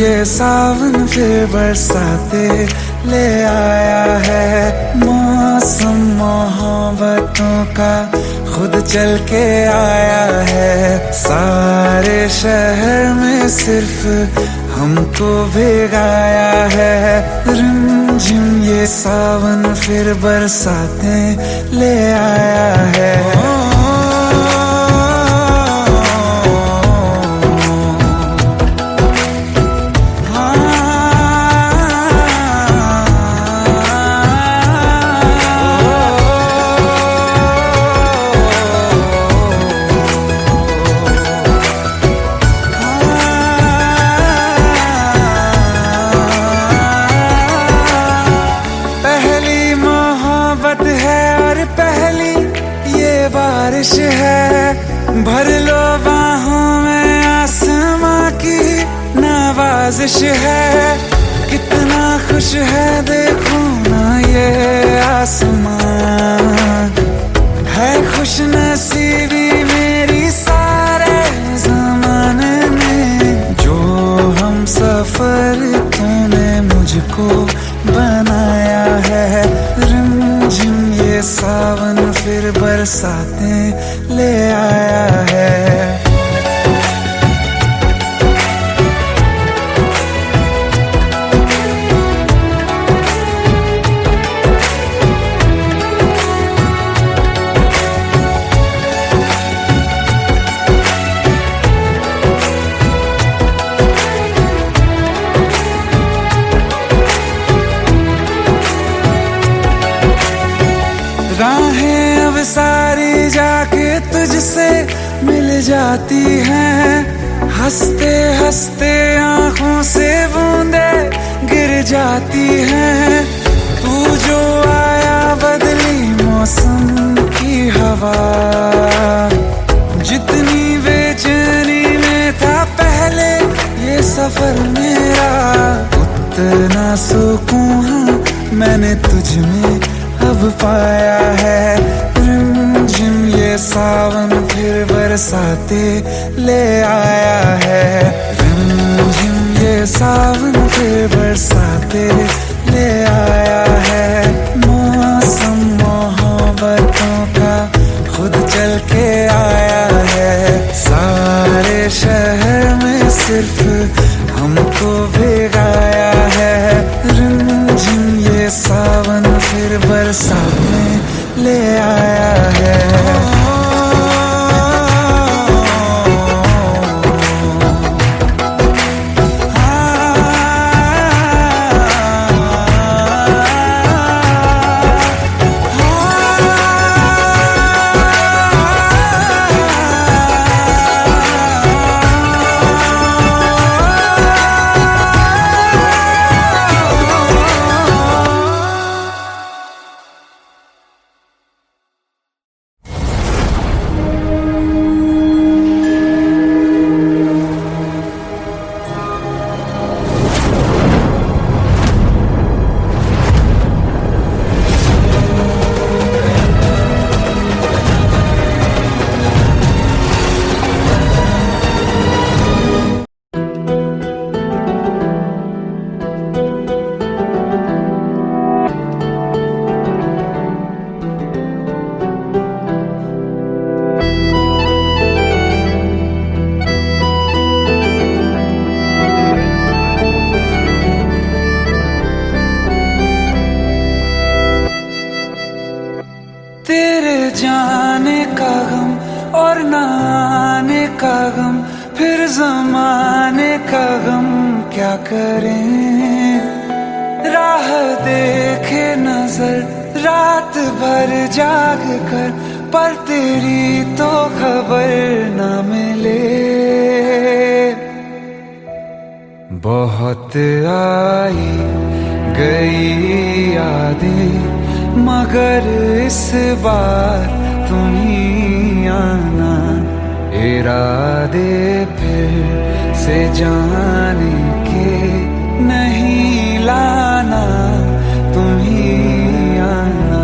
ये सावन फिर बरसाते ले आया है। मौसम मोहब्बतों का खुद चल के आया है। सारे शहर में सिर्फ हमको भिगाया है। रिमझिम ये सावन फिर बरसाते ले आया है। बारिश है भर लो बाहों में, आसमां की नवाजिश है। कितना खुश है देखो ना ये आसमां, है खुश नसीबी मेरी सारे ज़माने में। जो हम सफर तूने मुझको बनाया है। रिमझिम ये सावन फिर बरसाते ले आया है। राहें अब सारी जाके तुझसे मिल जाती हैं। हंसते हंसते आंखों से बूंदे गिर जाती हैं। तू जो आया बदली मौसम की हवा, जितनी बेचैनी में था पहले ये सफर मेरा, उतना सुकून मैंने तुझ में अब पाया है। रिमझिम ये सावन फिर बरसाते ले आया है। रिमझिम ये सावन फिर बरसाते ले आया है। मौसम मोहब्बतों का खुद चल के आया है। सारे शहर में सिर्फ हमको भिगाया है। रिमझिम ये सावन फिर बरसाते ले आया है। जाने का गम और न आने का गम, फिर ज़माने का गम क्या करें। राह देखे नजर रात भर जाग कर, पर तेरी तो खबर न मिले। बहुत आई गई यादें मगर इस बार तुम ही आना। इरादे फिर से जाने के नहीं लाना, तुम ही आना।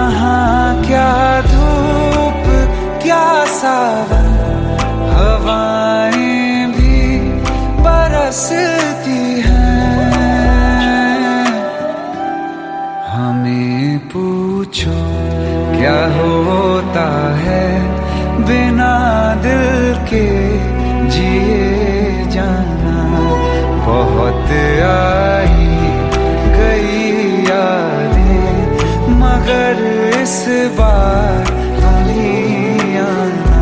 यहाँ क्या धूप क्या सावन, हवाएं भी बरसती हैं। हमें पूछो क्या होता है बिना दिल के जिए जाना। बहुत आई गई यादें मगर इस बार तुम ही आना।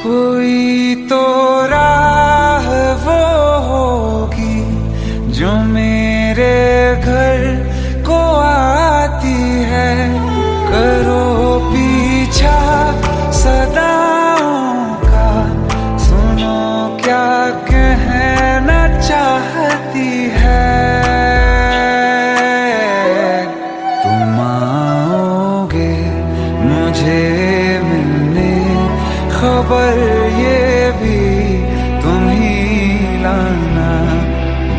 कोई तो राह वो होगी जो मेरे घर को आती है। करो पीछा सदाओं का, सुनो क्या कहना चाहती है। तुम आओगे मुझे मिलने, खबर ये भी तुम ही लाना।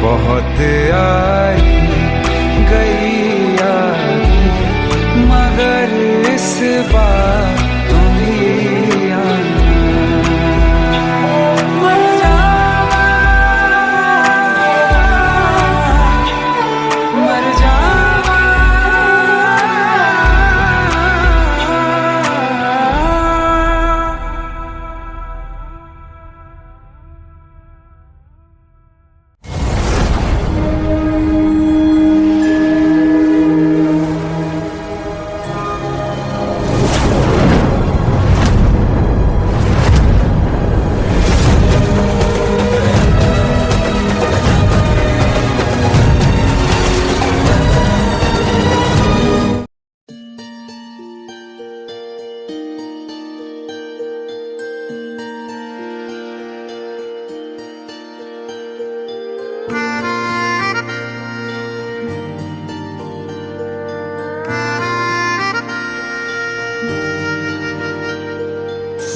बहुत आई गई यादें मगर इस बार तुम ही आना। मर जावा, मर जावा।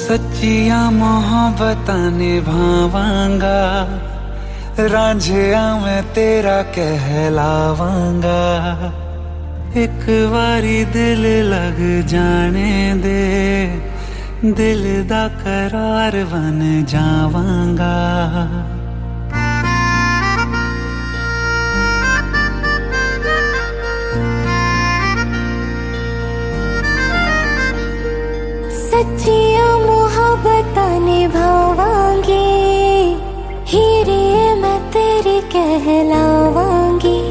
सच्चिया मोहब्बतां निभावांगा, रांझिया मैं तेरा कहलावांगा। एक बारी दिल लग जाने दे, दिल दा करार बन जावांगा। सच्चिया मोहब्बतां निभावांगी, हीरे मैं तेरी कहलावांगी।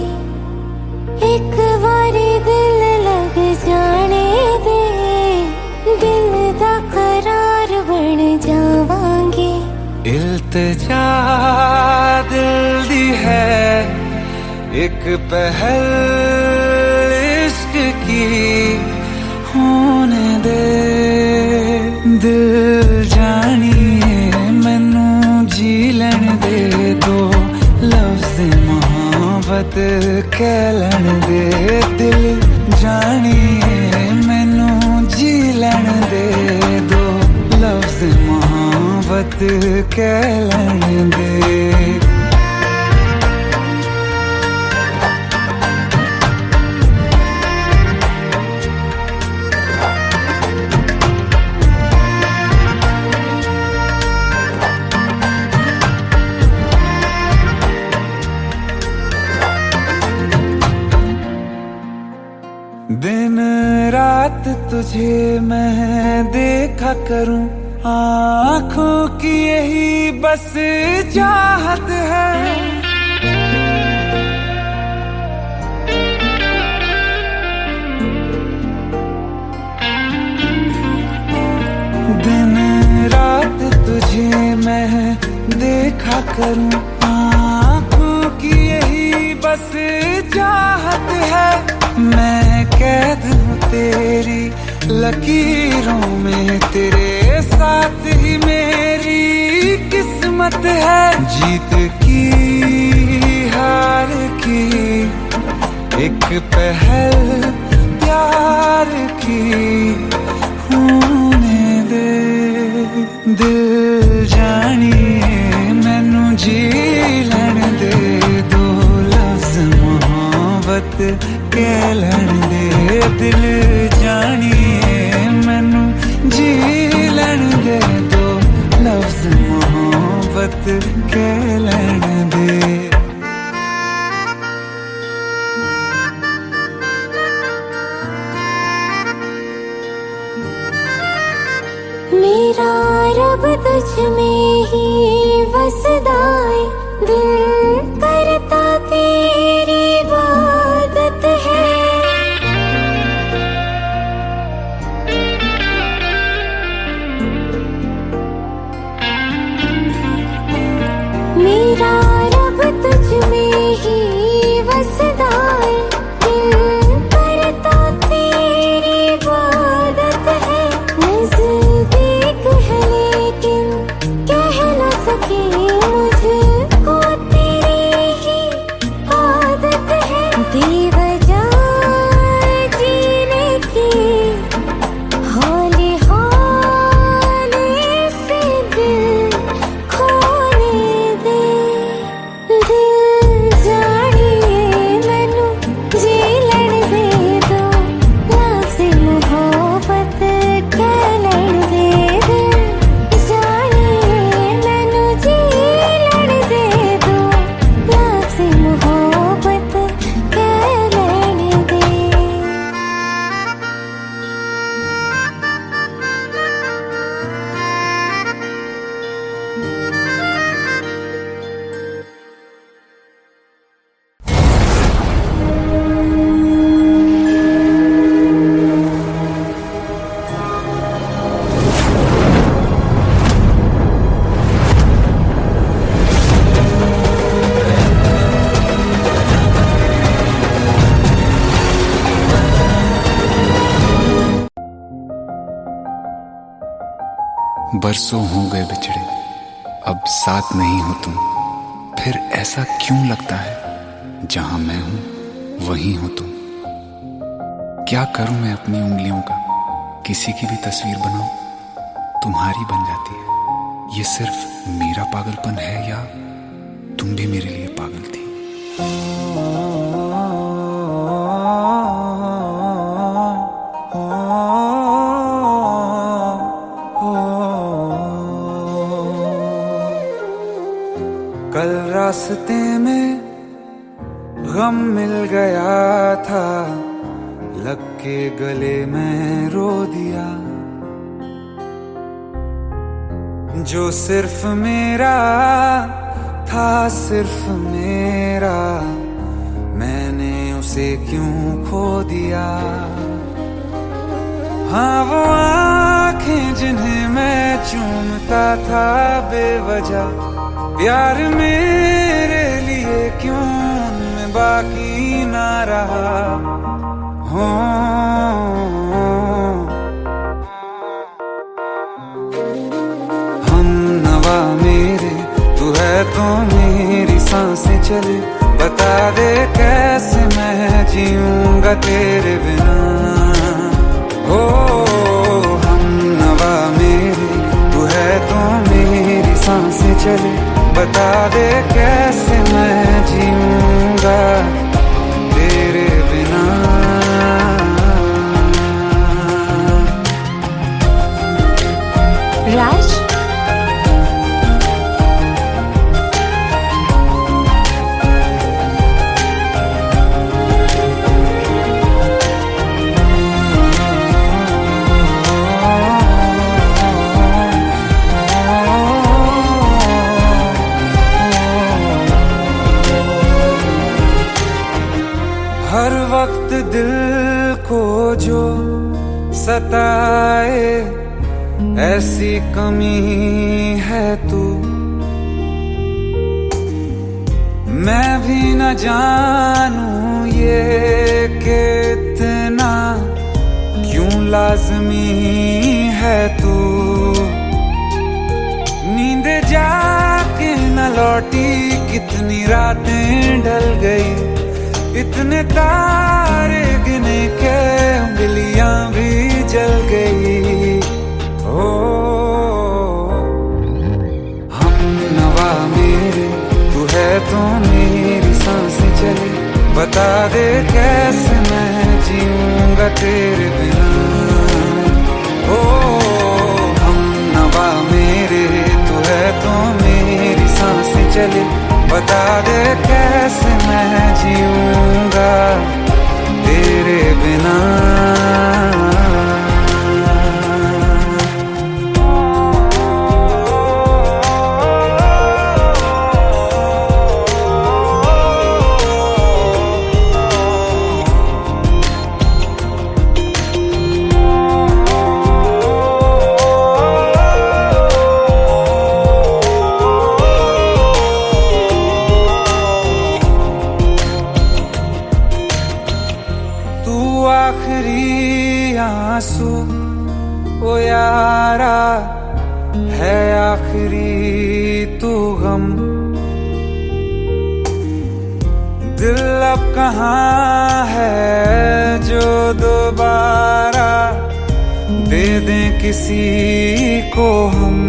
एक बारी दिल लग जाने दे, दिल दा करार बन जावांगी। इल्तिजा दिल दी है एक पहल इश्क की होने दे। दिल जानिए मैनू जी लैन दे, दो लफ्ज़ मोहब्बत कह लैन दे। दिल जानिए मैनू जी लैन दे, दो लफ्ज़ मोहब्बत कह लैन दे। दिन रात तुझे मैं देखा करूं, आँखों की यही बस चाहत है। दिन रात तुझे मैं देखा करूं, आँखों की यही बस चाहत है। मैं कैद हूँ तेरी लकीरों में, तेरे साथ ही मेरी किस्मत है। जीत की हार की एक पहल प्यार की होने दे। दिल जानिए मैनू जी लैण दे, दो लफ्ज़ मोहब्बत कह लैण दे। दिल जानिए मैनू जी लैण दे, दो लफ्ज़ मोहब्बत कह लैण दे। मेरा रब तुझ में ही वसदा है, दिल करता तेरी इबादत है। मेरा रब तुझ में ही वसदा है, दिल करता तेरी इबादत है। नज़दीक है लेकिन कह न सके, मुझको तेरी ही आदत है। बेवजह जीने की हौले हौले से दिल खोने दे। दिल जानिए मैनू जी लैण दे, दो लफ्ज़ मोहब्बत कह लैण दे। दिल जानिए मैनू जी लैण दे, दो लफ्ज़ मोहब्बत कह लैण दे। बरसों हो गए बिछड़े, अब साथ नहीं हो तुम। फिर ऐसा क्यों लगता है जहां मैं हूं वहीं हो तुम। क्या करूं मैं अपनी उंगलियों का, किसी की भी तस्वीर बनाऊं तुम्हारी बन जाती है। ये सिर्फ मेरा पागलपन है या तुम भी मेरे लिए पागल थी। कल रास्ते में गम मिल गया था, लग के गले में रो दिया। जो सिर्फ मेरा था, सिर्फ मेरा, मैंने उसे क्यों खो दिया। हाँ वो आंखें जिन्हें मैं चूमता था बेवजह, प्यार मेरे लिए क्यों उनमें बाकी ना रहा। हो हम नवा मेरे, तू है तो मेरी सांसें चले। बता दे कैसे मैं जीऊंगा तेरे बिना। हो हम नवा मेरे, तू है तो मेरी सांसें चले। बता दे कैसे मैं जीऊंगा तेरे बिना। राज हर वक्त दिल को जो सताए, ऐसी कमी है तू। मैं भी न जानूं लाज़मी है तू। नींद जाके न लौटी, कितनी रातें ढल गई, इतने तारे गिने के उंगलियां भी जल गई। ओ हम नवा मेरे, तू है तो मेरी सांसें चले, बता दे कैसे मैं जीऊंगा तेरे बिना। ओ हम नवा मेरे, तू है तो मेरी सांसें चले, बता दे कैसे मैं जीऊंगा तेरे बिना। आखिरी आंसू ओ यारा है, आखिरी तू गम। दिल अब कहाँ है जो दोबारा दे दें किसी को हम।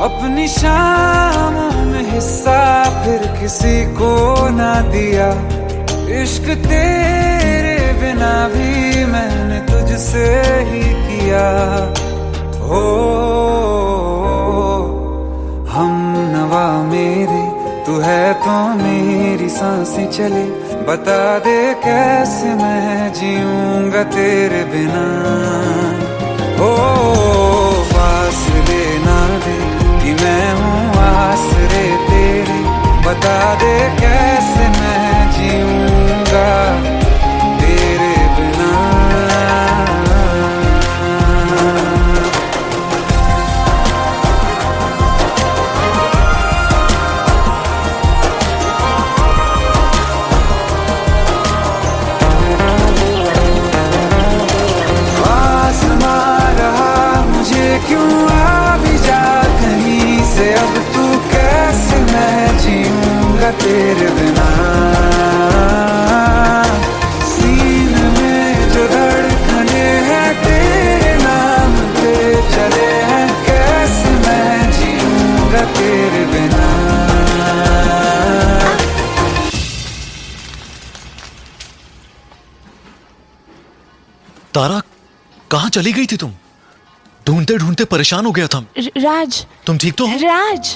अपनी शामों में हिस्सा फिर किसी को ना दिया, इश्क तेरे बिना भी मैंने तुझसे ही किया। हो हम नवा मेरे, तू है तो मेरी सांसें चले, बता दे कैसे मैं जीऊंगा तेरे बिना। ओ फासले ना दे कि मैं हूँ आसरे तेरे, बता दे कैसे मैं जीऊंगा तेरे बिना। आसमां रहा मुझे क्यों, आ भी जा कहीं से, अब तू कैसे मैं जीऊंगा तेरे बिना। सीने में जो धड़कने हैं तेरे नाम पे चले हैं, कैसे मैं जीऊंगा तेरे बिना। तारा, कहाँ चली गई थी तुम? ढूंढते ढूंढते परेशान हो गया था। राज, तुम ठीक तो हो? Raj,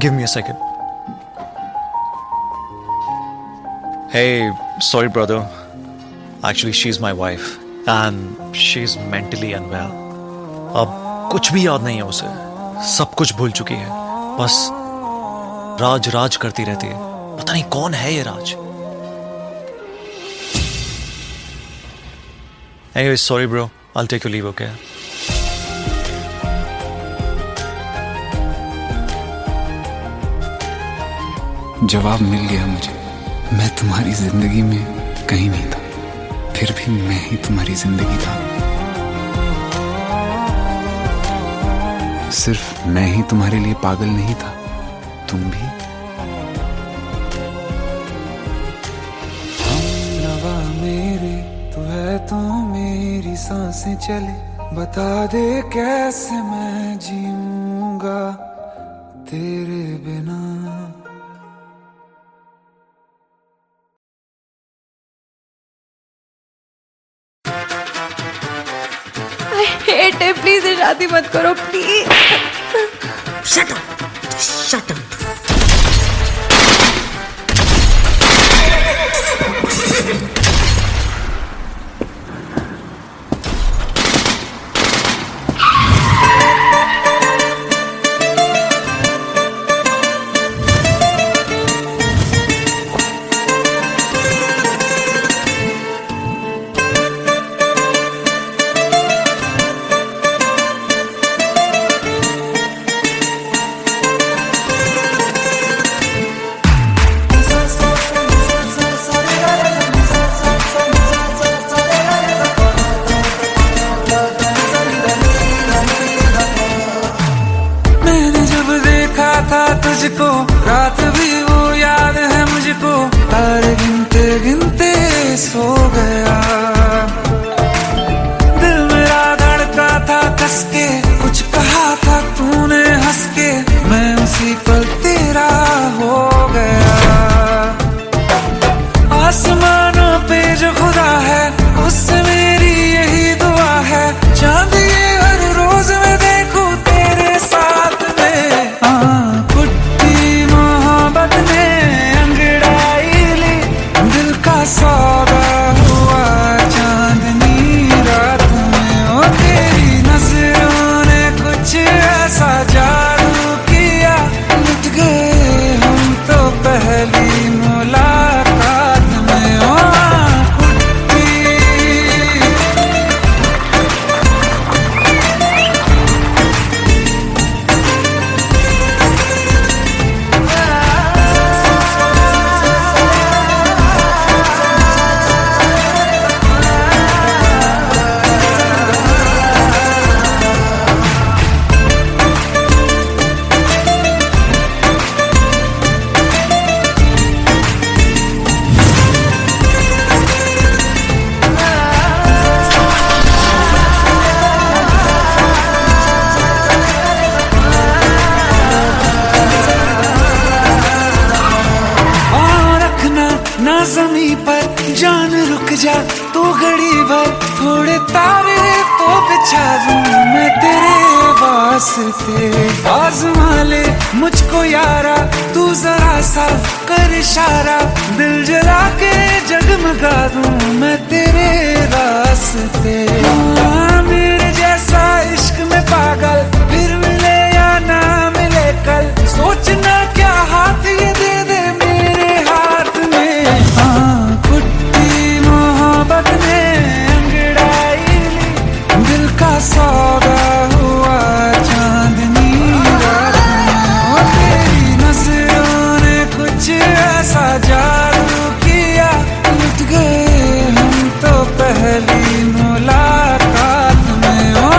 give me a second. Hey, sorry brother. Actually, she's my wife and she's mentally unwell. अब कुछ भी याद नहीं है उसे, सब कुछ भूल चुकी है, बस राज राज करती रहती है। पता नहीं कौन है ये राज। Anyway, sorry bro. I'll take your leave, okay? जवाब मिल गया मुझे, मैं तुम्हारी जिंदगी में कहीं नहीं था, फिर भी मैं ही तुम्हारी जिंदगी था। सिर्फ मैं ही तुम्हारे लिए पागल नहीं था, तुम भी। हम नवा मेरे, तू है तो मेरी सांसें चले, बता दे कैसे मैं जीऊंगा तेरे बिना। हेट है, प्लीज शादी मत करो please. Shut up! Just shut up! मुझको, रात भी वो याद है मुझको, तारे गिनते गिनते सो गया। दिल मेरा धड़का था कस के, कुछ कहा था तूने हंस के, मैं उसी पल तेरा हो गया। आसमानों पे जो खुदा है, उससे मेरी यही दुआ है, चांद ये हर रोज मैं देखूं तेरे साथ में। कुट्टी मोहब्बत ने अंगड़ाई ली, दिल का सौदा हुआ चांदनी रात में। ओ तेरी नजरों ने कुछ ऐसा जादू किया, लुट गए हम तो पहली मुलाकात में। ओ ना ज़मीं पर जान रुक जा तू घड़ी भर, थोड़े तारे तो बिछा दूं मैं तेरे वास्ते। आज़मा ले मुझको यारा, तू जरा सा कर इशारा, दिल जला के जगमगा दूं मैं तेरे रास्ते। मेरे जैसा इश्क में पागल फिर मिले या ना मिले कल, सोचना क्या हाथ ये दे दे मेरे हाथ में। कुट्टी मोहब्बत ने अंगड़ाई ली, दिल का सौदा हुआ चांदनी रात में। ओ तेरी नजरों ने कुछ ऐसा जादू किया, लुट गए हम तो पहली मुलाकात में। ओ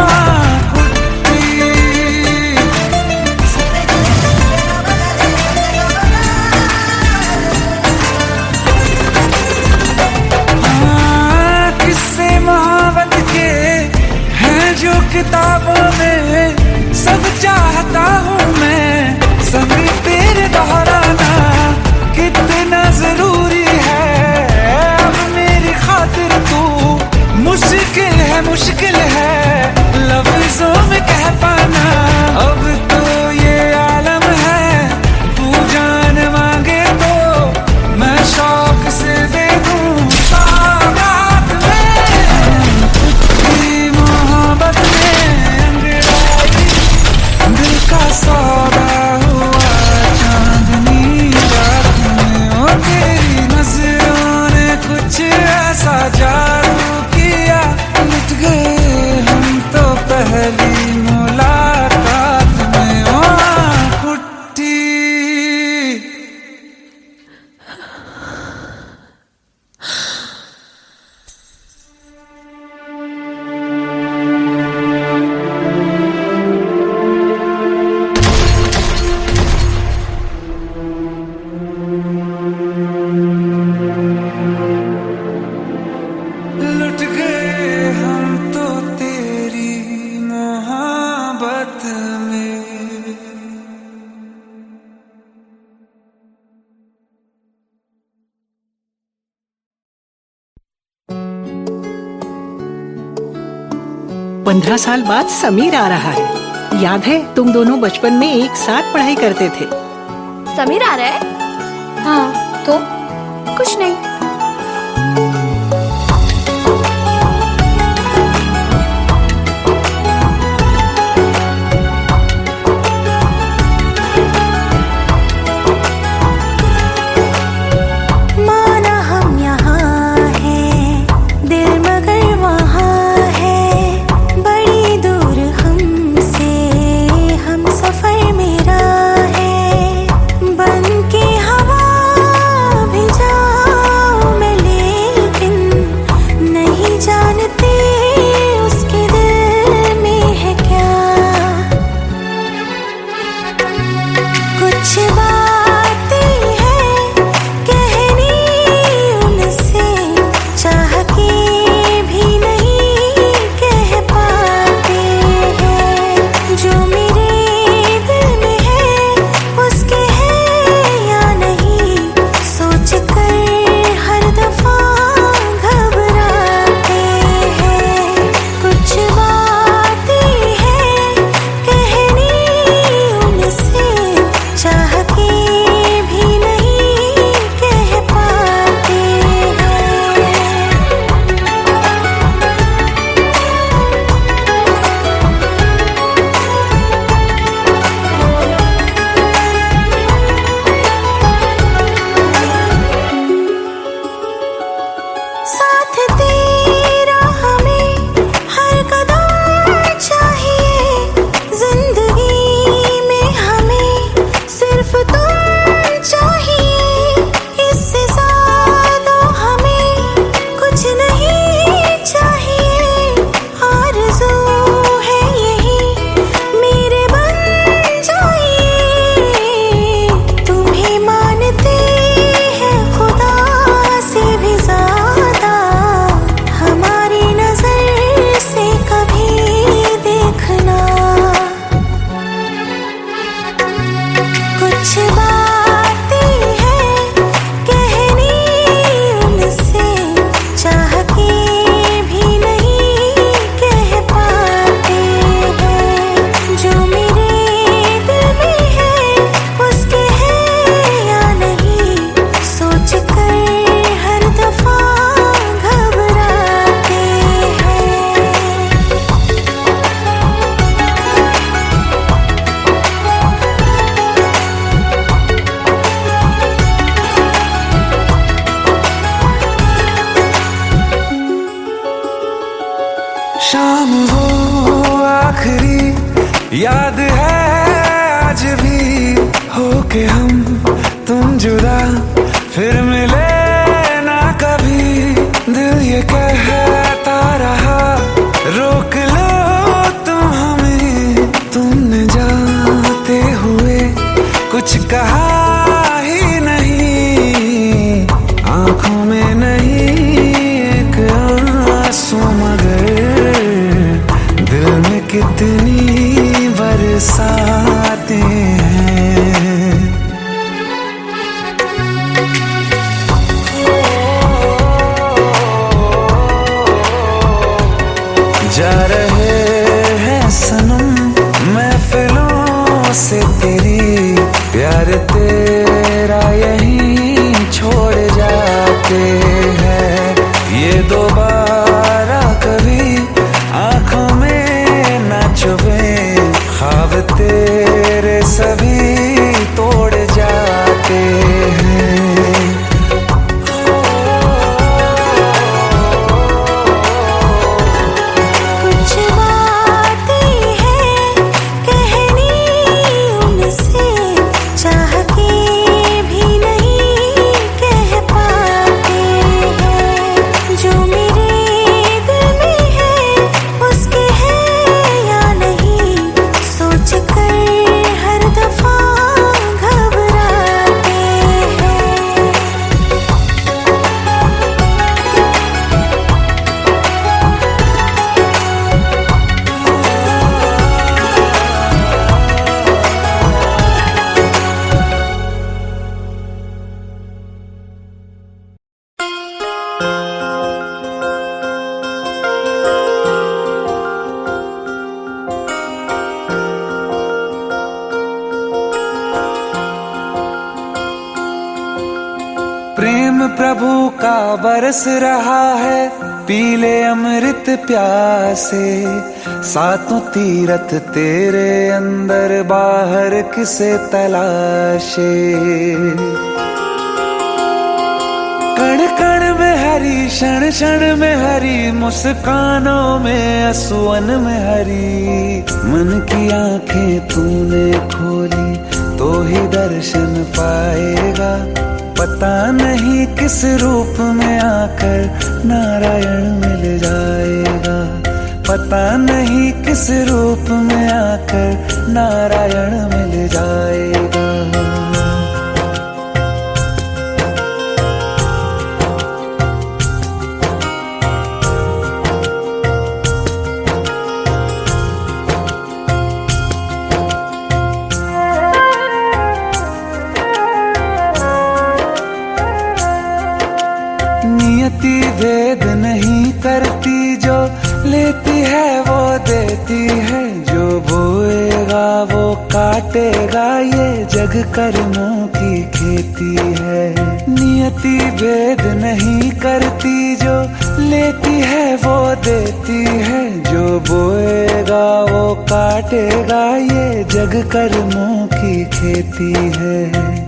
किताबों में सब चाहता हूँ मैं, संग तेरे दोहराना कितना जरूरी है। अब मेरी खातिर तू मुश्किल है लफ्जों में कह पाना। अब तो ये आलम है, तू जान मांगे तो मैं शौक से दे दूँ सौगात में। कुट्टी मोहब्बत दिल का सौदा हुआ चांदनी रात में। ओ तेरी नजरों ने कुछ ऐसा जादू किया, लुट गए हम तो पहली मुलाकात में। ओ कुट्टी लुट गए हम तो तेरी मोहब्बत में। पंद्रह साल बाद समीर आ रहा है। याद है तुम दोनों बचपन में एक साथ पढ़ाई करते थे। समीर आ रहा है? हाँ तो कुछ नहीं। माना हम यहाँ हैं, दिल मगर वहाँ है, बड़ी दूर हमसे हम सफर मेरा है। बन के हवा भी जाओ याद है आज भी होके हम तुम जुदा, फिर मिले ना कभी। दिल ये कहता रहा रोक लो तुम हमें, तुमने जाते हुए कुछ कहा ही नहीं। आंखों में नहीं एक आंसू मगर दिल में कितनी बरसाते हैं। जा रहे हैं सनम महफिलों से तेरी, प्यार तेरा यहीं छोड़ जाते हैं। ये दोबारा कभी आंखों में ना चुभे, ख्वाब तेरे सभी तोड़ जाते हैं। कुछ बातें हैं कहनी उनसे, चाह के भी नहीं कह पाते हैं। जो मेरे दिल में है उसके है या नहीं, सोच कर हर दफा घबराते हैं। प्रेम प्रभु का बरस रहा है, पीले अमृत प्यासे। सातों तीरथ तेरे अंदर बाहर किसे तलाशे। कण कण में हरी, क्षण क्षण में हरी, मुस्कानों में असुवन में हरी। मन की आंखें तूने खोली तो ही दर्शन पाएगा। पता नहीं किस रूप में आकर नारायण मिल जाएगा। पता नहीं किस रूप में आकर नारायण मिल जाएगा। नियति भेद नहीं करती, जो लेती है वो देती है। जो बोएगा वो काटेगा, ये जग कर्मों की खेती है। नियति भेद नहीं करती, जो लेती है वो देती है। जो बोएगा वो काटेगा, ये जग कर्मों की खेती है।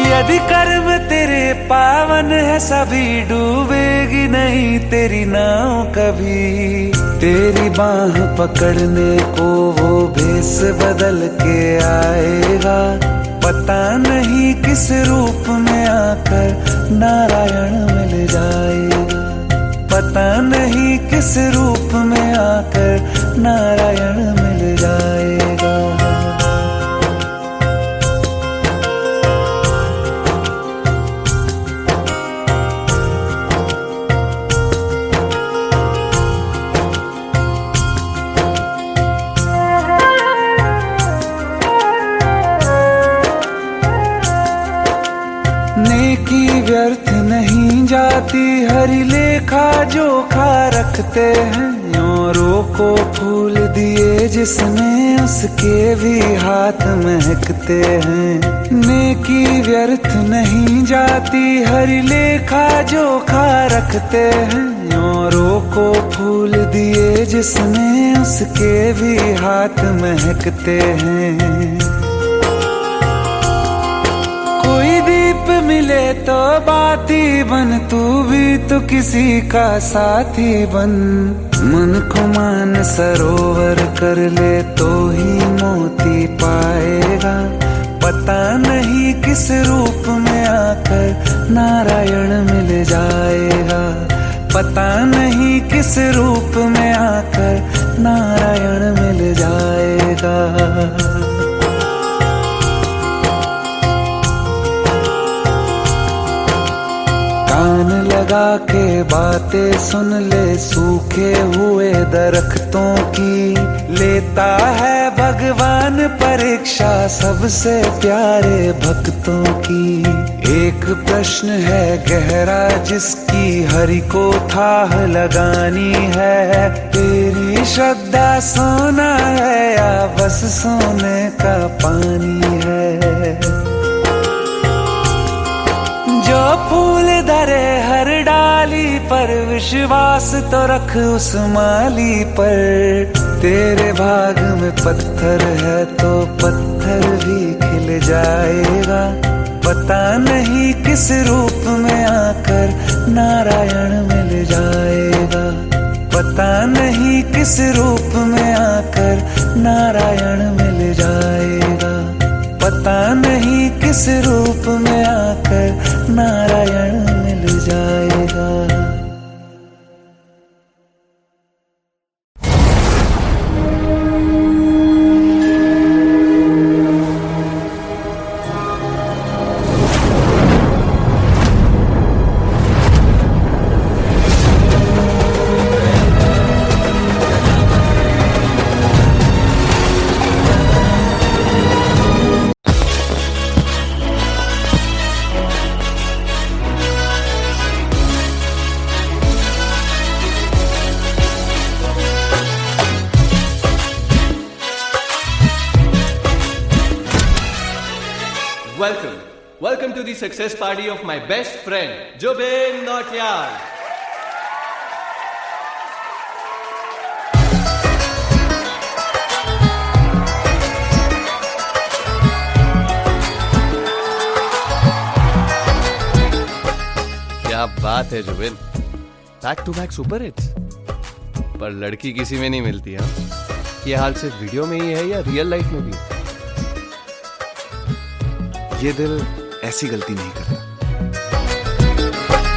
यदि कर्म तेरे पावन है, सभी डूबेगी नहीं तेरी नाव कभी। तेरी बाह पकड़ने को वो भेष बदल के आएगा। पता नहीं किस रूप में आकर नारायण मिल जाएगा। पता नहीं किस रूप में आकर नारायण मिल जाएगा। नेकी व्यर्थ नहीं जाती, हरि लेखा जोखा रखते हैं। औरों को फूल दिए जिसने, उसके भी हाथ महकते हैं। नेकी व्यर्थ नहीं जाती, हरि लेखा जोखा रखते हैं। औरों को फूल दिए जिसने, उसके भी हाथ महकते हैं। कोई दीप पे मिले तो बाती बन, तू भी तो किसी का साथी बन। मन को मान सरोवर कर ले तो ही मोती पाएगा, पता नहीं किस रूप में आकर नारायण मिल जाएगा, पता नहीं किस रूप में आकर नारायण मिल जाएगा। कान लगा के बातें सुन ले सूखे हुए दरख्तों की, लेता है भगवान परीक्षा सबसे प्यारे भक्तों की। एक प्रश्न है गहरा जिसकी हरि को थाह लगानी है, तेरी श्रद्धा सोना है या बस सोने का पानी है। जो फूल धरे हर डाली पर, विश्वास तो रख उस माली पर। तेरे भाग में पत्थर है तो पत्थर भी खिल जाएगा, पता नहीं किस रूप में आकर नारायण मिल जाएगा, पता नहीं किस रूप में आकर नारायण मिल जाएगा, पता नहीं किस रूप में आकर नारायण मिल जाएगा। Welcome to the success party of my best friend, Jubin Nautiyal. क्या बात है Zubin, back to back super hits. पर लड़की किसी में नहीं मिलती है। ये हाल सिर्फ वीडियो में ही है या रियल लाइफ में भी? ये दिल ऐसी गलती नहीं करता।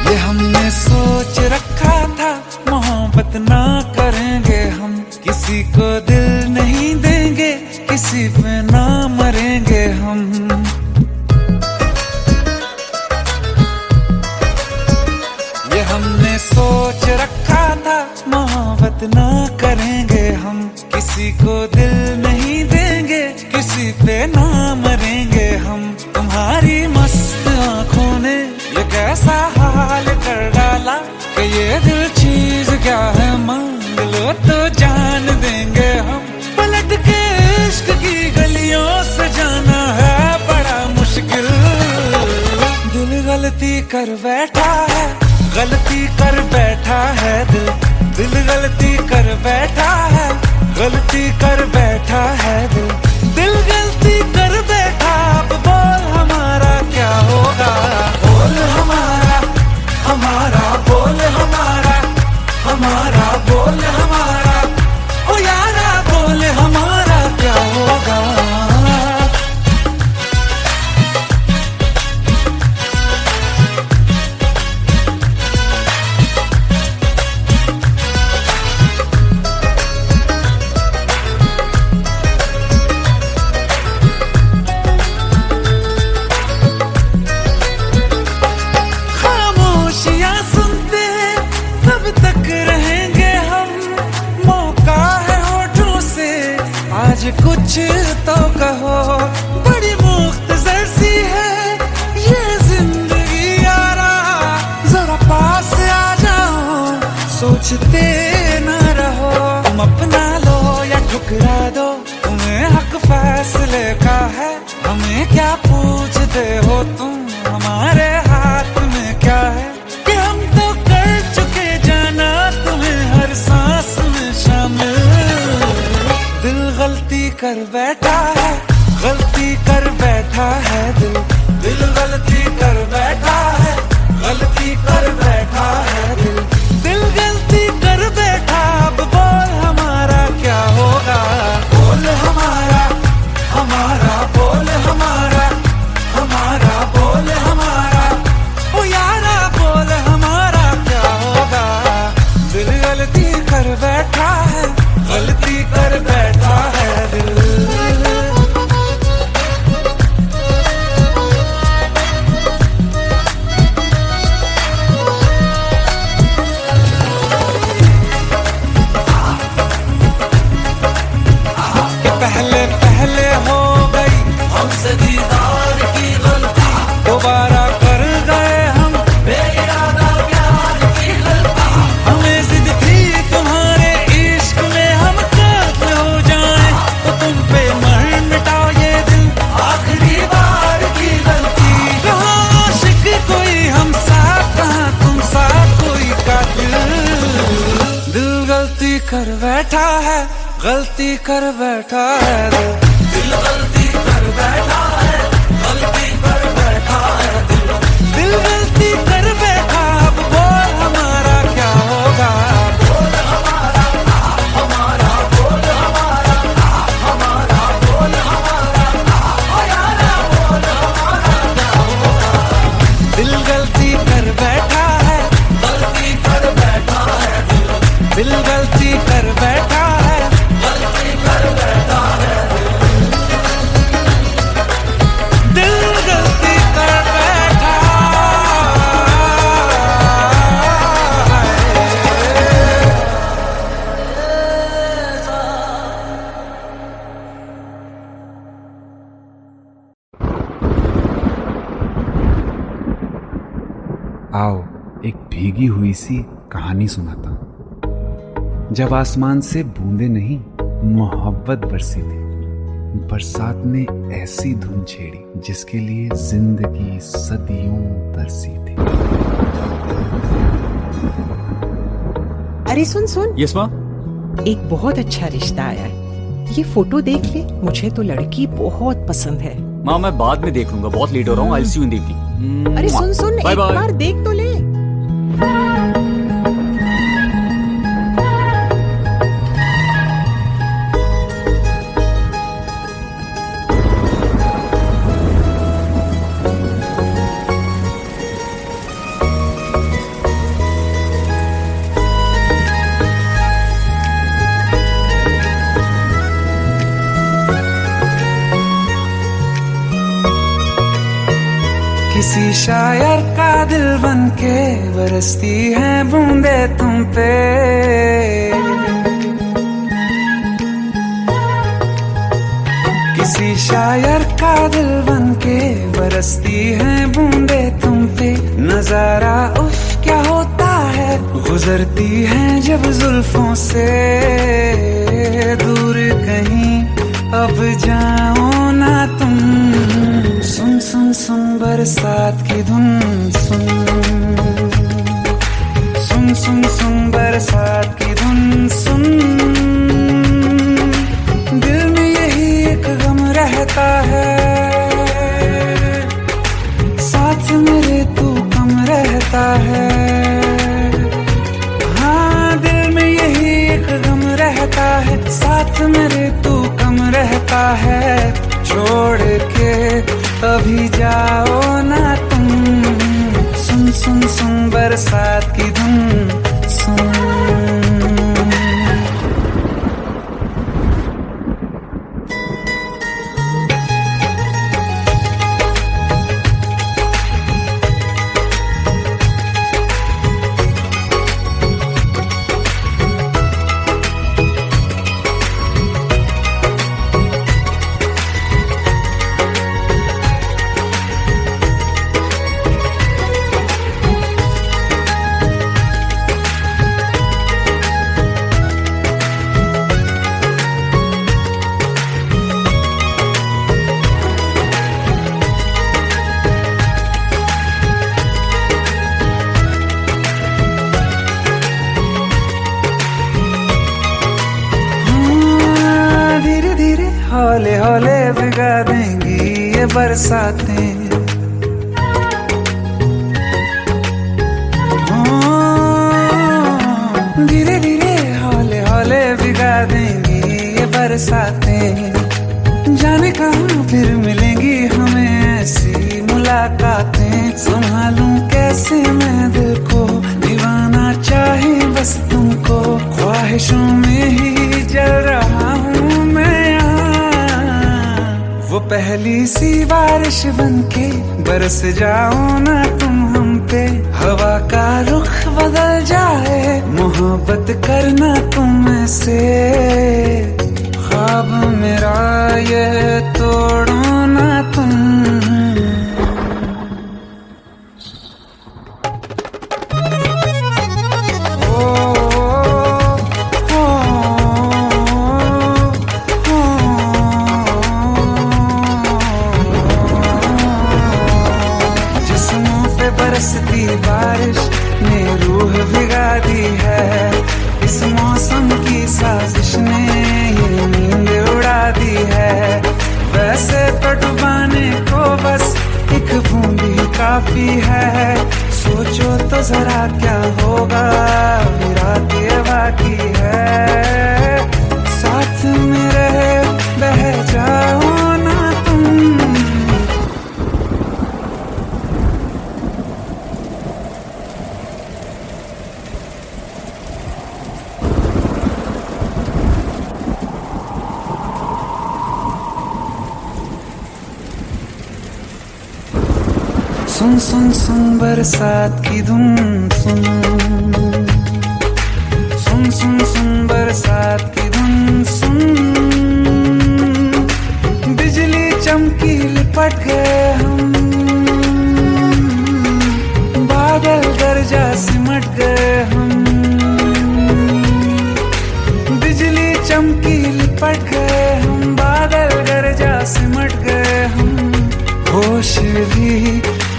ये हमने सोच रखा था मोहब्बत ना करेंगे हम, किसी को दिल नहीं देंगे, किसी पे ना मरेंगे हम। ये हमने सोच रखा था मोहब्बत ना करेंगे हम, किसी को दिल नहीं देंगे, किसी पे ना मरेंगे हम। तुम्हारी मस्त आंखों ने ये कैसा हाल कर डाला कि ये दिल चीज क्या है, मांग लो तो जान देंगे हम। पलट के इश्क की गलियों से जाना है बड़ा मुश्किल। दिल गलती कर बैठा है, गलती कर बैठा है दिल, दिल गलती कर बैठा है, गलती कर बैठा है दिल, दिल गलती कर बैठा। अब बोल हमारा क्या होगा, बोल हमारा, हमारा बोल हमारा, हमारा बोल हमारा, ओ यारा बोल हमारा क्या होगा। कुछ तो कहो, बड़ी मुख्तसर सी है ये जिंदगी यारा, जरा पास आ जाओ, सोचते न रहो। तुम अपना लो या ठुकरा दो, तुम्हें हक फैसले का है, हमें क्या पूछते हो तुम, हमारे हाथ में क्या है कि हम तो कर चुके जाना तुम्हें हर सांस में शामिल। दिल गलती कर बैठा है, गलती कर बैठा है दिल, दिल गलती कर बैठा है, गलती कर बैठा है दिल, दिल गलती कर बैठा। अब बोल हमारा क्या होगा, बोल हमारा, हमारा बोल हमारा, हमारा बोल हमारा, ओ यारा बोल हमारा क्या होगा। दिल गलती कर बैठा है, गलती कर बैठा है दिल। पहले पहले हो गई हमसे दीदार की गलती, दोबारा कर गए हम बेइरादा प्यार की गलती। हमें जिद थी तुम्हारे इश्क में हम कायल हो जाएं, तो तुम पे मर मिटाओ ये दिल आखिरी बार की गलती। कहाँ आशिक कोई हम साथ, कहाँ तुम साथ कोई कातिल। दिल गलती कर बैठा है, गलती कर बैठा है दिल, दिल गलती कर बैठा है, गलती कर बैठा है दिल, दिल गलती कर बैठा। अब बोल हमारा क्या होगा, बोल हमारा, हमारा बोल हमारा, हमारा बोल हमारा, ओ यारा बोल हमारा क्या होगा। दिल गलती कर बैठा है, गलती कर बैठा है दिल, दिल गलती कर बैठा है, गलती कर बैठा है दिल, दिल गलती कर बैठा आओ एक भीगी हुई सी कहानी सुनाता हूं। जब आसमान से बूंदे नहीं मोहब्बत बरसी थी, बरसात ने ऐसी धुन छेड़ी जिसके लिए जिंदगी सदियों तरसी थी। अरे सुन सुन, यस माँ। एक बहुत अच्छा रिश्ता आया है, ये फोटो देख ले। मुझे तो लड़की बहुत पसंद है। माँ मैं बाद में देख लूंगा, बहुत लेट हो रहा हूँ। आई सी यू इन द इवनिंग। अरे सुन सुन, एक बार देख तो ले। किसी शायर का दिल बनके बरसती है बूंदे तुम पे, किसी शायर का दिल बनके बरसती है बूंदे तुम पे। नजारा उफ क्या होता है, गुजरती है जब जुल्फों से दूर कहीं अब जाओ ना तुम। सुन सुन सुन बरसात की धुन, सुन सुन सुन सुन बरसात की धुन सुन। दिल में यही एक गम रहता है, साथ मेरे तू कम रहता है। हाँ दिल में यही एक गम रहता है, साथ मेरे तू कम रहता है। छोड़ के अभी जाओ ना तुम, सुन सुन सुन बरसात की धुन सुन। हौले हौले भिगा देंगी ये बरसातें। धीरे धीरे हौले हौले भिगा देंगी ये बरसातें। जाने कहाँ फिर मिलेंगी हमें ऐसी मुलाकातें। संभालूं कैसे मैं दिल को, दीवाना चाहे बस तुमको। ख्वाहिशों में ही जल रहा हूँ मैं यहाँ। वो पहली सी बारिश बनके बरस जाओ ना तुम हम पे। हवा का रुख बदल जाए, मोहब्बत करना तुम से। ख्वाब मेरा ये तोड़ो ना तुम। जिस्मों पे बरसती बारिश ने रूह भिगा दी है। इस मौसम की साजिश ने ये नींद उड़ा दी है। वैसे तो डुबाने को बस एक बूंद ही काफी है। सोचो तो जरा क्या होगा, अभी रात ये बाकी है। साथ में रहे बह जाओ ना तुम। सुन सुन सुन बरसात की धुन सुन। सुन सुन सुन बरसात की धुन सुन। बिजली चमकी लिपट गए हम, बादल गरजा सिमट गए हम। बिजली चमकी लिपट गए हम, बादल गरजा सिमट गए हम। होश भी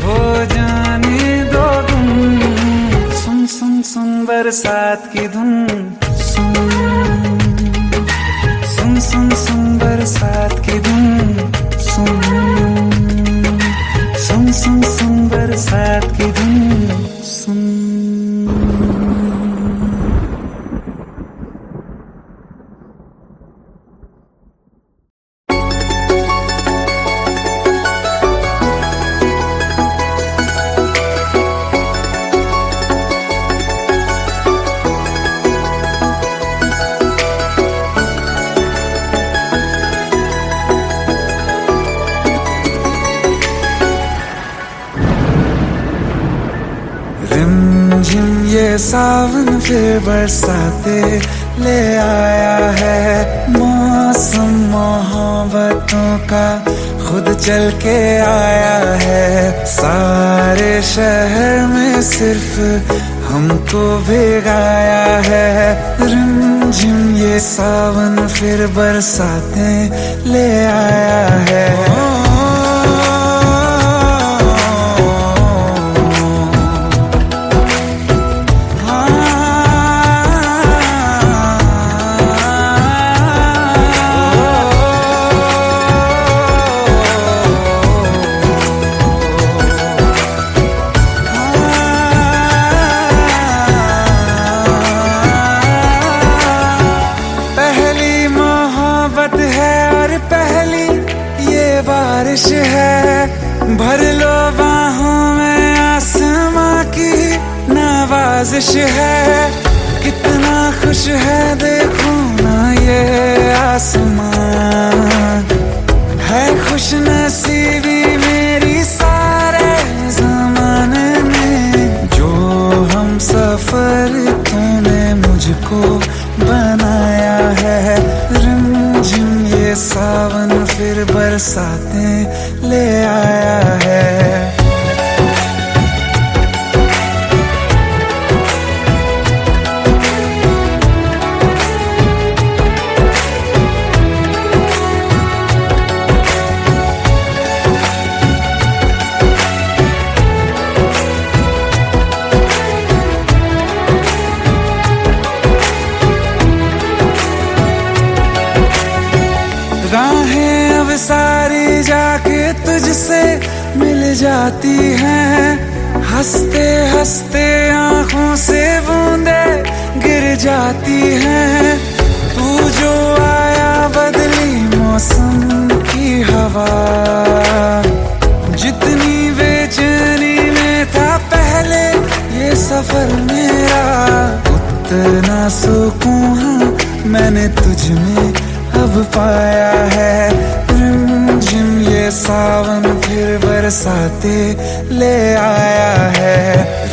हो जाने दो तुम। सुन सुन सुन बरसात की धुन सुन। सुन सुन सुन बरसात की धुन सुन। सुन सुन सुन बरसात की धुन सुन। रिमझिम ये सावन फिर बरसाते ले आया है। मौसम मोहब्बतों का खुद चल के आया है। सारे शहर में सिर्फ हमको भिगाया है। रिमझिम ये सावन फिर बरसाते ले आया है। बारिश है भर लो बाहों में, आसमां की नवाजिश है। कितना खुश है देखो ना ये आसमां। है खुश नसीबी मेरी सारे ज़माने में। जो हम सफर तूने मुझको बनाया है। रिमझिम ये सावन फिर बरसातें ले आया है। राहें सारी जाके तुझसे मिल जाती हैं, हंसते हंसते आंखों से बूंदे गिर जाती हैं। तू जो आया बदली मौसम की हवा, जितनी बेचैनी में था पहले ये सफर मेरा, उतना सुकून मैंने तुझ में अब पाया है। रिमझिम ये सावन फिर बरसाते ले आया है,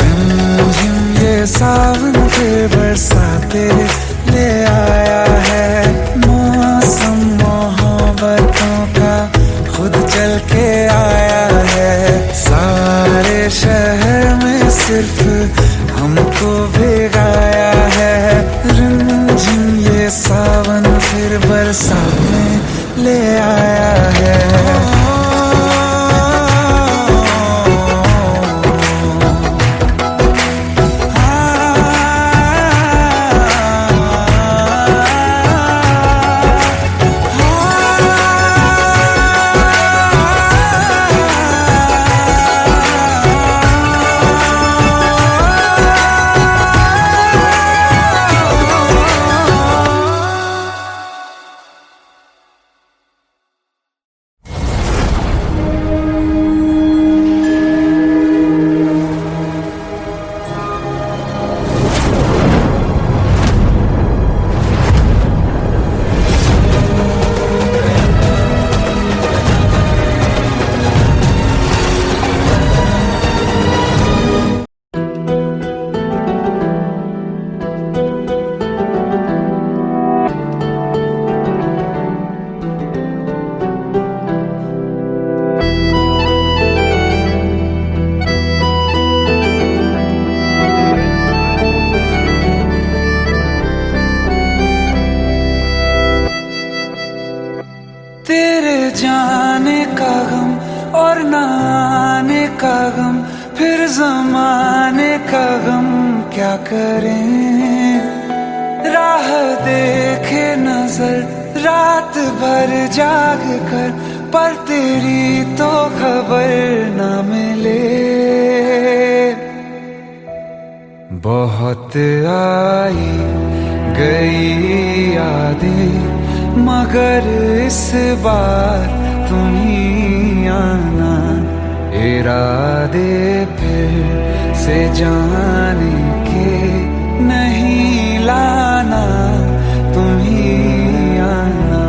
रिमझिम ये सावन फिर बरसाते ले आया है। मौसम मोहब्बतों का खुद चल के आया है, सारे शहर में सिर्फ हमको भिगाया है। रिमझिम ये सावन फिर बरसाने ले आया है। जाने का गम और न आने का गम, फिर जमाने का गम क्या करें। राह देखे नजर रात भर जाग कर, पर तेरी तो खबर न मिले। बहुत आई गई यादें मगर इस बार तुम ही आना, इरादे फिर से जाने के नहीं लाना, तुम ही आना।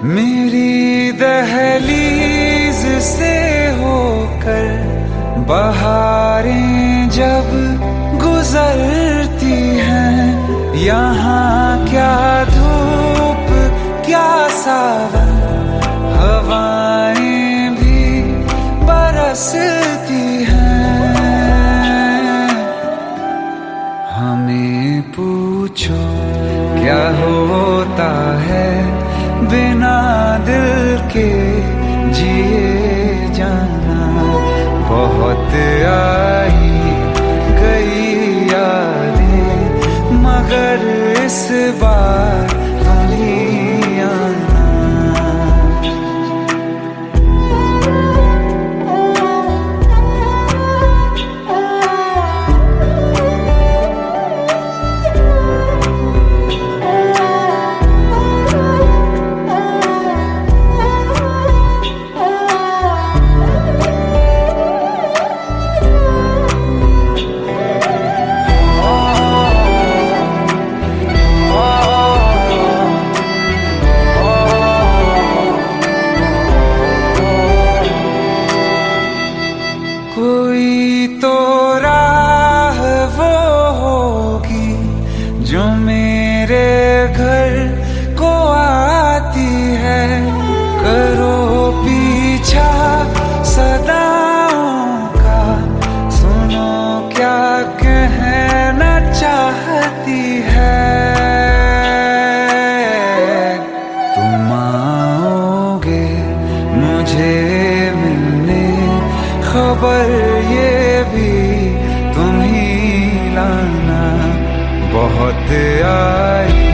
मेरी दहलीज से होकर बहारें जब गुजरती हैं, यहाँ क्या धूप क्या सावन, हवाएं भी बरसती हैं। हमें पूछो क्या होता है बिना दिल के जिए जाना। बहुत आई गई यादें मगर इस बार तुम ही आना। नींद आई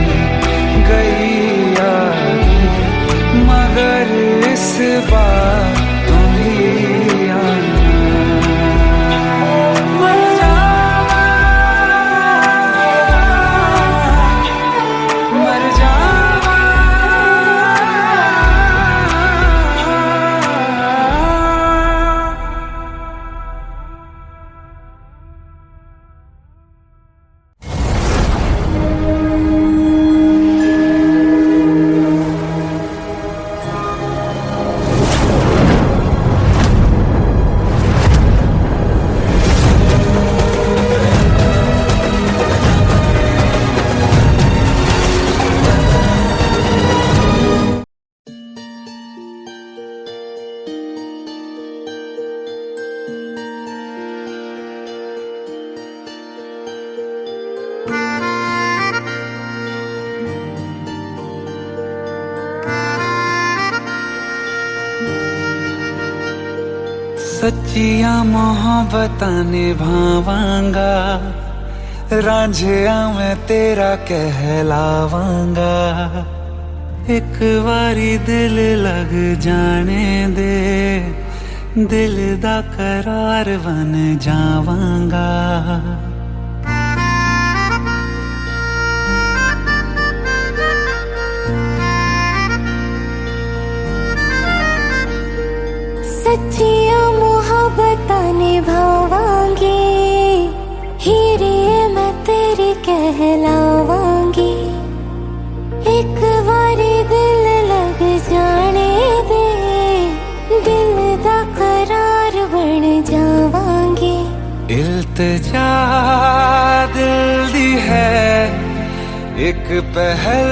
गई यादें, मगर इस बार तुम ही आना। मर जावा, मर जावा। सच्चिया मोहब्बतां निभावांगा, रांझिया मैं तेरा कहलावांगा। एक बारी दिल लग जाने दे, दिल दा करार बन जावांगा। सच्चिया मोहब्बतां निभावांगी, हीरे मैं तेरी कहलावांगी। एक बारी दिल लग जाने दे, दिल दा करार बन जावांगी। इल्तिजा दिल दी है एक पहल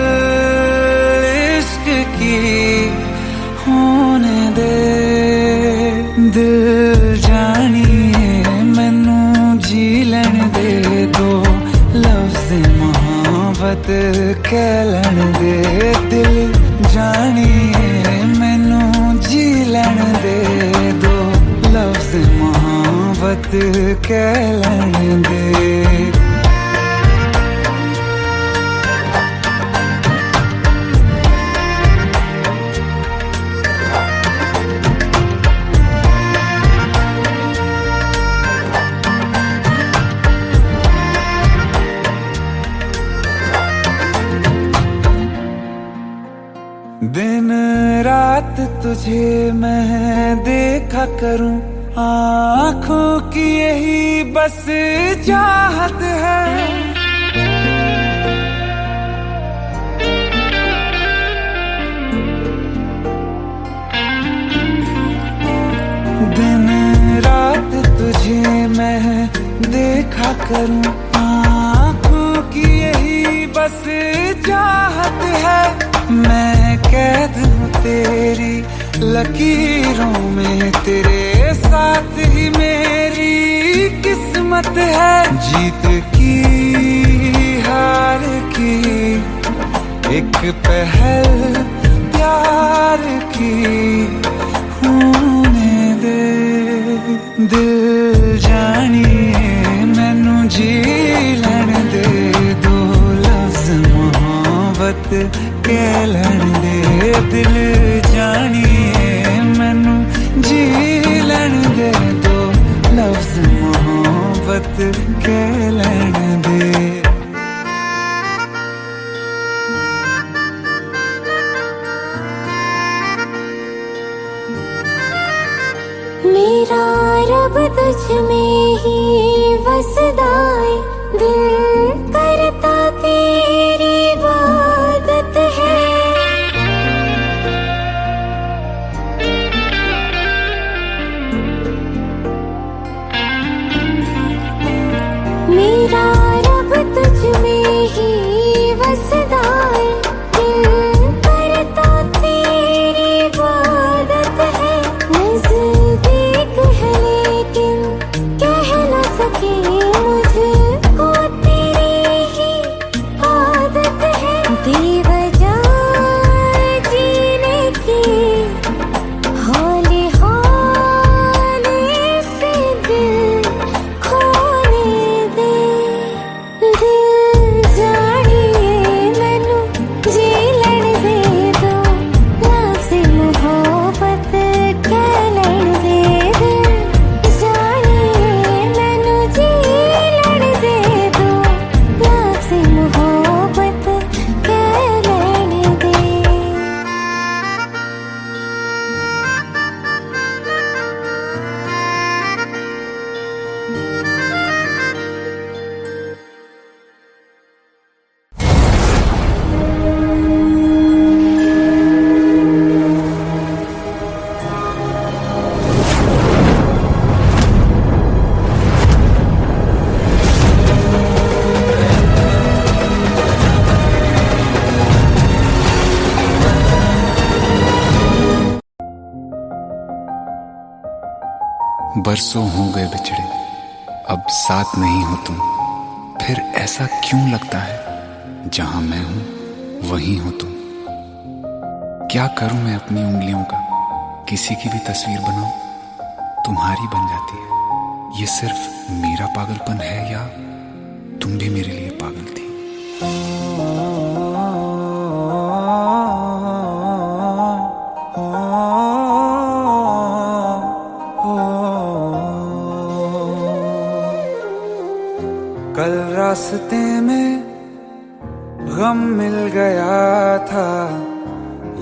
इश्क की, होने दे दिल जानिए मैनू जी लैन दे। दो लफ्ज़ मोहब्बत कह लैन दे, दिल जानिए मैनू जी लैन दे। दो लफ्ज़ मोहब्बत कह लैन दे। दिन रात तुझे मैं देखा करूं, आँखों की यही बस चाहत है। दिन रात तुझे मैं देखा करूं, आँखों की यही बस चाहत है। मैं कैद हूँ तेरी लकीरों में, तेरे साथ ही मेरी किस्मत है। जीत की हार की एक पहल प्यार की, होने दे दिल जानिए मैनू जी लैन दे। दो लफ्ज़ मोहब्बत कह लैन दे, दिल जानिए मैनू जी लैन दे। दो लफ्ज़ मोहब्बत कह लैन दे। मेरा रब तुझ में ही वसदा है, दिल करता तेरी इबादत है। मेरा रब तुझ में ही वसदा है, दिल करता तेरी इबादत है। नज़दीक है लेकिन बरसों हो गए बिछड़े, अब साथ नहीं हो तुम। फिर ऐसा क्यों लगता है जहां मैं हूं वहीं हो तुम। क्या करूं मैं अपनी उंगलियों का, किसी की भी तस्वीर बनाऊं तुम्हारी बन जाती है। ये सिर्फ मेरा पागलपन है या तुम भी मेरे लिए पागल थी। कल रास्ते में गम मिल गया था,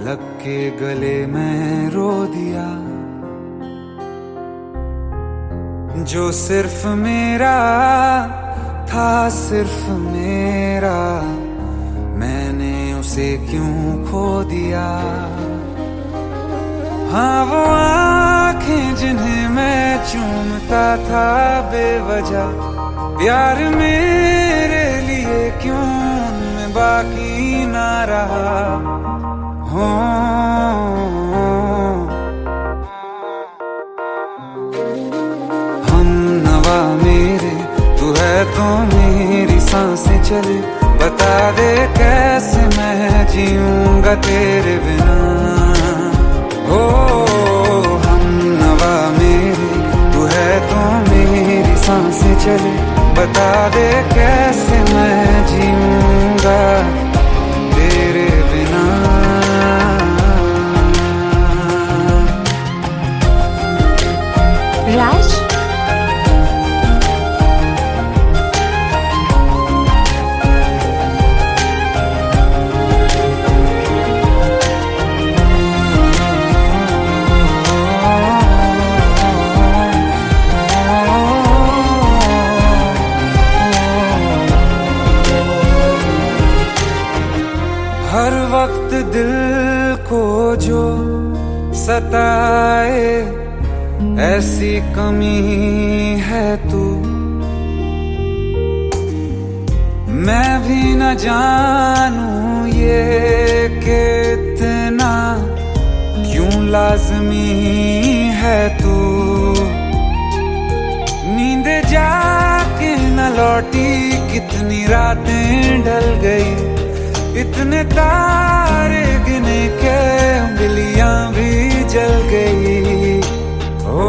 लग के गले में रो दिया। जो सिर्फ मेरा था, सिर्फ मेरा, मैंने उसे क्यों खो दिया। हाँ वो आंखें जिन्हें मैं चूमता था बेवजह, प्यार मेरे लिए क्यों उनमें बाकी ना रहा। हो हम नवा मेरे, तू है तो मेरी सांसें चले। बता दे कैसे मैं जीऊंगा तेरे बिना। हो हम नवा मेरे, तू है तो मेरी सांसें चले। बता दे कैसे मैं जीऊंगा तेरे बिना। राज, हर वक्त दिल को जो सताए, ऐसी कमी है तू। मैं भी न जानूं ये कि इतना क्यों लाज़मी है तू। नींद जाके न लौटी, कितनी रातें ढल गई। इतने तारे गिने के उंगलियां भी जल गई। ओ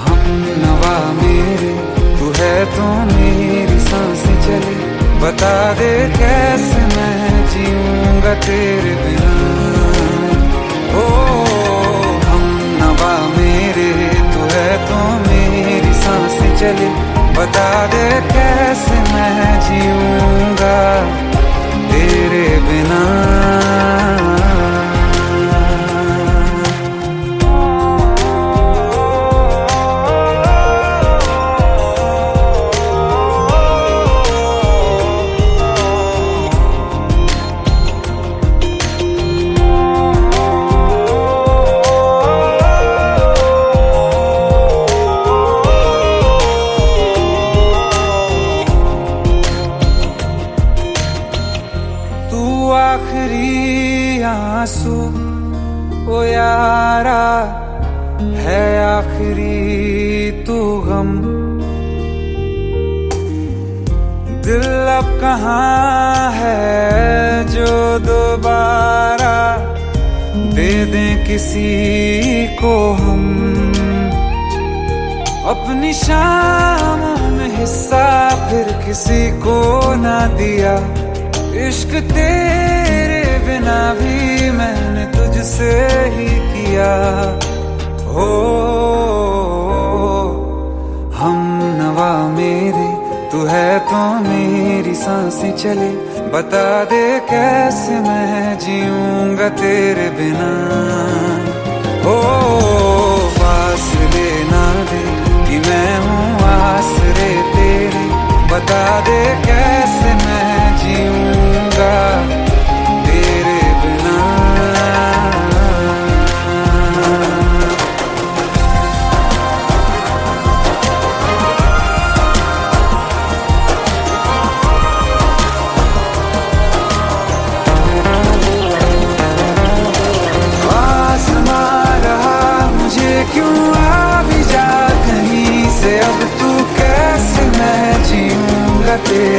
हम नवा मेरे, तू है तो मेरी सांसें चले। बता दे कैसे मैं जीऊंगा तेरे बिना। ओ हम नवा मेरे, तू है तो मेरी सांसें चले। बता दे कैसे मैं जीऊंगा तेरे बिना। आखिरी आंसू ओ यारा है, आखिरी तू गम। दिल अब कहाँ है जो दोबारा दे दें किसी को हम। अपनी शामों में हिस्सा फिर किसी को ना दिया। इश्क तेरे बिना भी मैंने तुझसे ही किया। हो हम नवा मेरे, तू है तो मेरी सांसें चले। बता दे कैसे मैं जीऊंगा तेरे बिना। हो फासले ना दे कि मैं हूँ आसरे तेरे। बता दे कैसे मैं जीऊंगा तेरे बिना। आसमां रहा मुझे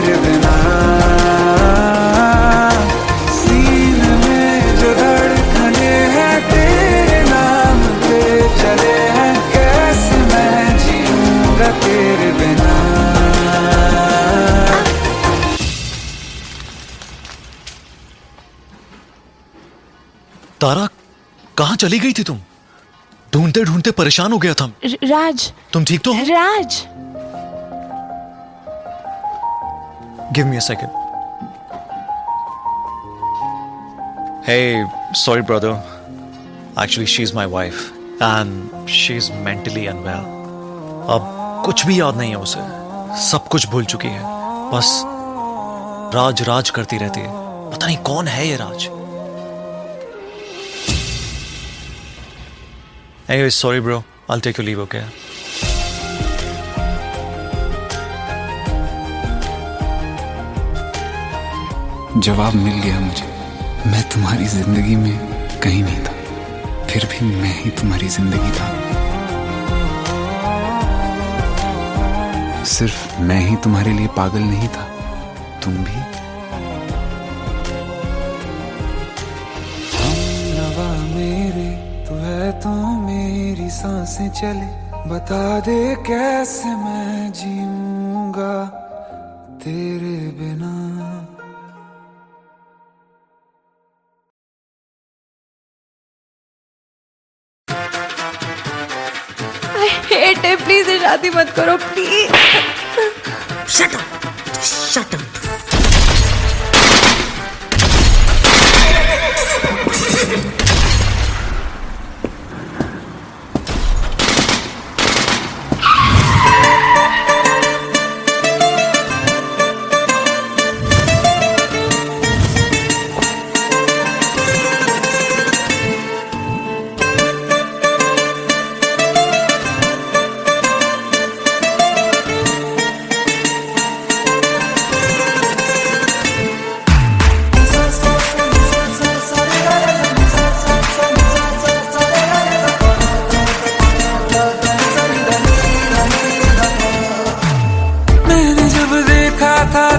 तेरे बिना, सीने में जो धड़कने हैं तेरे नाम पे चले हैं, कैसे मैं जीऊंगा तेरे बिना। तारा, कहाँ चली गई थी तुम? ढूंढते ढूंढते परेशान हो गया था। राज, तुम ठीक तो हो? Raj, give me a second. Hey, sorry brother. Actually, she's my wife and she's mentally unwell. अब कुछ भी याद नहीं है उसे, सब कुछ भूल चुकी है, बस राज राज करती रहती है। पता नहीं कौन है ये राज। Anyway, sorry bro. I'll take your leave, okay? जवाब मिल गया मुझे। मैं तुम्हारी जिंदगी में कहीं नहीं था, फिर भी मैं ही तुम्हारी जिंदगी था। सिर्फ मैं ही तुम्हारे लिए पागल नहीं था, तुम भी। हमनवा मेरे तू है तो मेरी सांसें चले, बता दे कैसे मैं जीऊंगा तेरे बिना। हेट है, प्लीज ये शादी मत करो please. Shut up, shut up.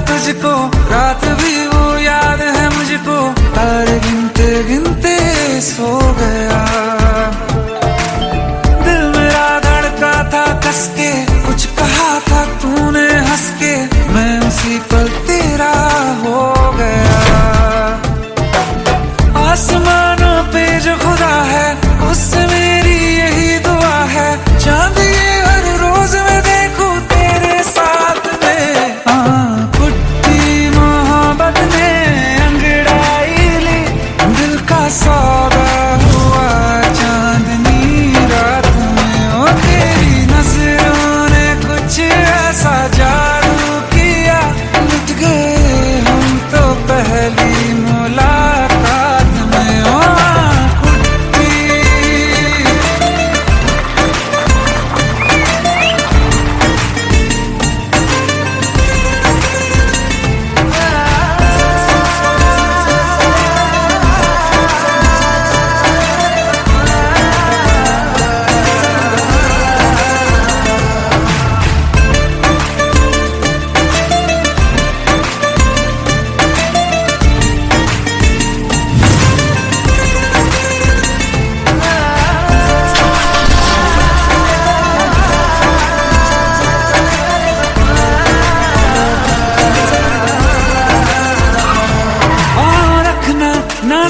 तुझको रात भी वो याद है मुझको, तारे गिनते गिनते सो गया। दिल मेरा धड़का था कस के, कुछ कहा था तूने हंस के, मैं उसी पल तेरा हो गया। आसमानों पे जो खुदा है उससे मेरी यही दुआ है, चांद ये हर रोज मैं देखूं तेरे साथ में। सौदा हुआ चांदनी रात में, ओ तेरी नजरों ने कुछ ऐसा जादू किया, लुट गए हम तो पहली मुलाकात में। ओ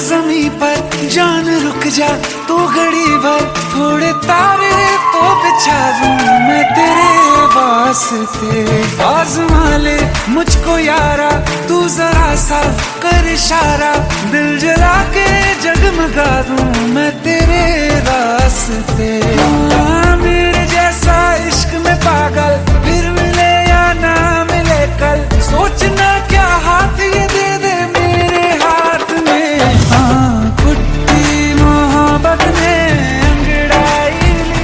ज़मीं पर जान रुक जा तू घड़ी भर, थोड़े तारे तो बिछा दूं मैं तेरे वास्ते। आज़मा ले मुझको यारा तू जरा सा कर इशारा, दिल जला के जगमगा दूं मैं तेरे रास्ते। मेरे जैसा इश्क में पागल फिर मिले या ना मिले कल, सोचना क्या हाथ ये दे दे मेरे हाथ में। कुट्टी मोहब्बत ने अंगड़ाई ली,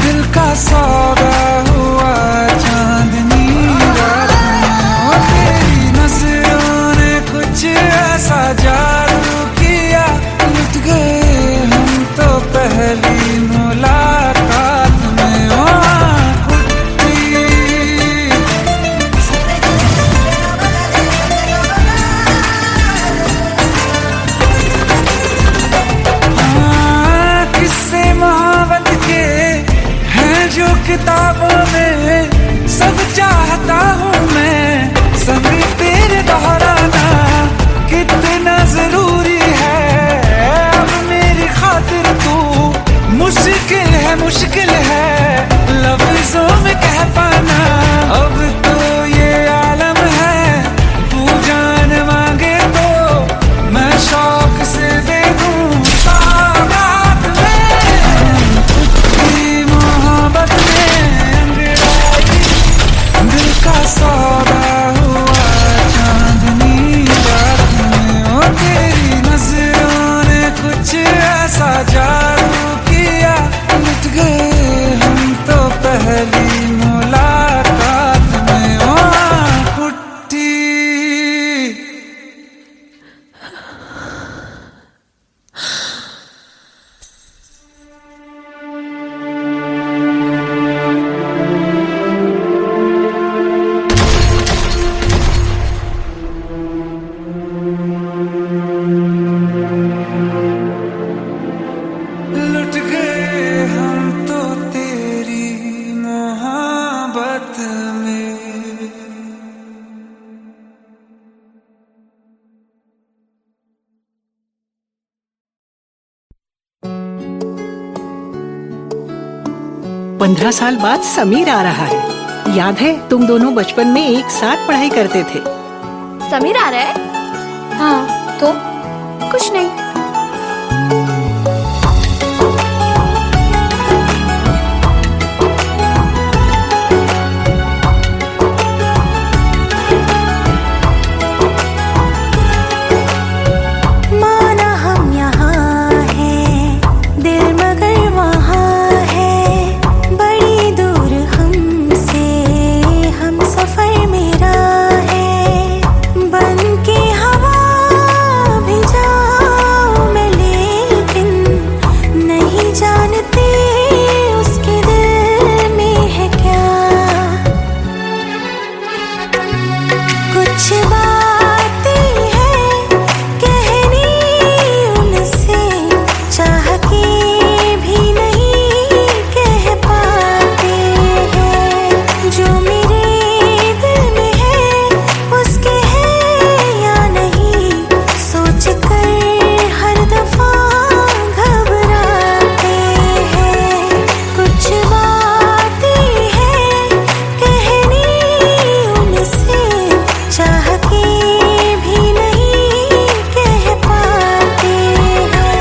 दिल का सौदा हुआ चांदनी रात में। तेरी नजरों ने कुछ ऐसा जादू किया, लुट गए हम तो पहली मुलाकात में। ओ कुट्टी 15 साल बाद समीर आ रहा है। याद है तुम दोनों बचपन में एक साथ पढ़ाई करते थे। समीर आ रहा है? हाँ, तो कुछ नहीं। माना हम यहाँ हैं, दिल मगर वहाँ है, बड़ी दूर हमसे हम सफर मेरा है। बन के हवा भी जाऊं मैं, लेकिन नहीं जानते उसके दिल में है क्या। कुछ बातें हैं कहनी उनसे, चाह के भी नहीं कह पाते हैं। जो मेरे दिल में है उसके है या नहीं, सोच कर हर दफा घबराते हैं। कुछ बातें हैं कहनी उनसे, चाह के भी नहीं कह पाते हैं।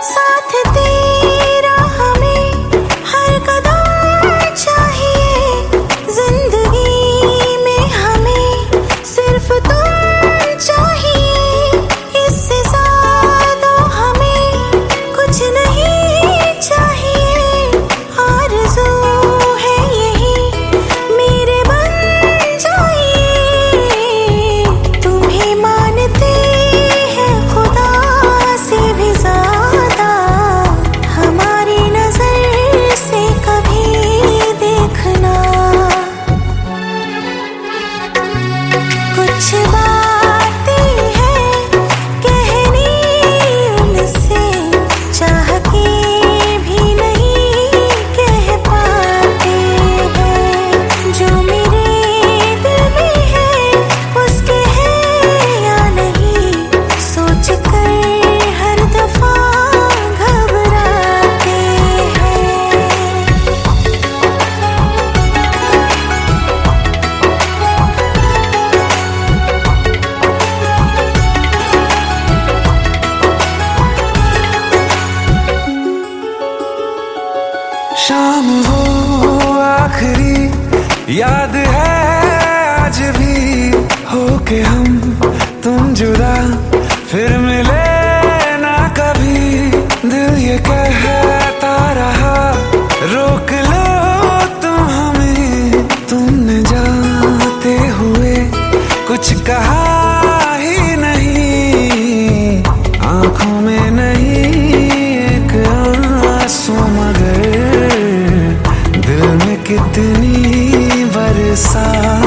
साथ तेरा हमें हर कदम चाहिए, जिंदगी में हमें सिर्फ तुम चाहिए। इससे ज्यादा हमें कुछ नहीं चाहिए। आरज़ू है यही मेरे बन जाइए, तुम्हें मानते हैं खुदा से भी ज्यादा। हमारी नजर से कभी देखना। कुछ बातें हैं कहनी उनसे, चाह के भी नहीं कह पाते हैं। जो मेरे दिल में है उसके है या नहीं, सोच कर हर दफा घबराते हैं। शाम हो आखिरी याद है आज भी, होके हम तुम जुदा फिर मिले ना कभी। दिल ये कहता रहा रोक लो तुम हमें, तुमने जाते हुए कुछ कहा ही नहीं। आंखों में नहीं एक आंसू, मगर दिल में कितनी बरसात